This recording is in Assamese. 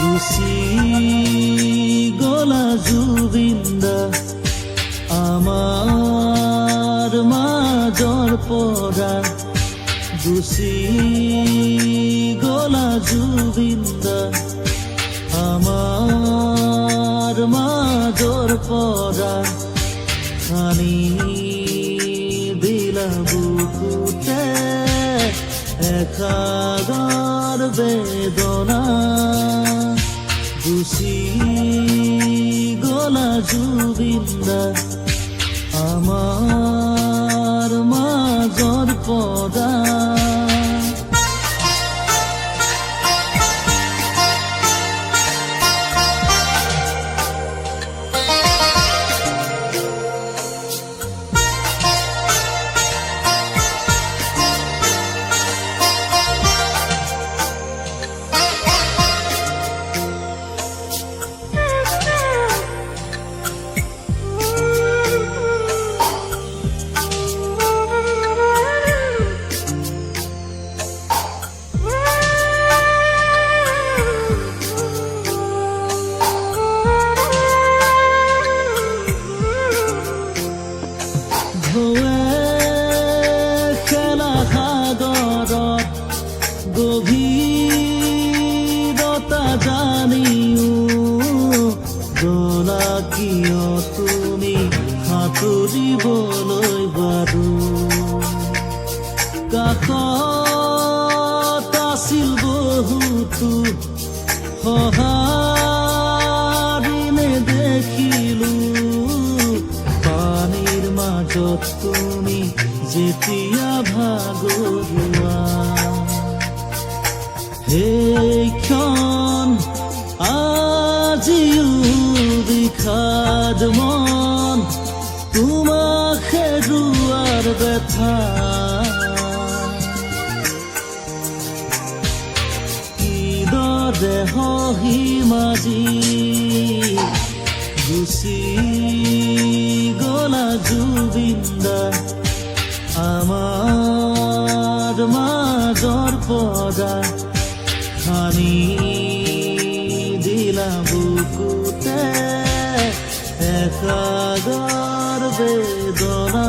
গুচি গলা জুবিন্দা আমাৰ মাজৰ পৰা গুচি গলা জুবিন্দা আমাৰ মাজৰ পৰা খানি দিলা বুকুতে একাগাৰ বেদনা গুচি গলা জুবিন্দা আমাৰ মাজৰ পৰা খেলা সাগৰত গভীৰতা জানিও জলা কিয় তুমি সাঁতুৰিবলৈ বাৰু কাষত আছিল বহুতো সঁহাৰি নেদেখিলো পানীৰ মাজত তুমি যেতিয়া ভাগৰুৱা সেইখন আজিও বিষাদ মন তোমাক হেৰুৱাৰ ব্যথা কিদৰে হহি মাজি গুচি গলা জুবিন্দা আমাৰ মাজৰ পৰা খানি দিলা বুকুতে একাগাৰ বেদনা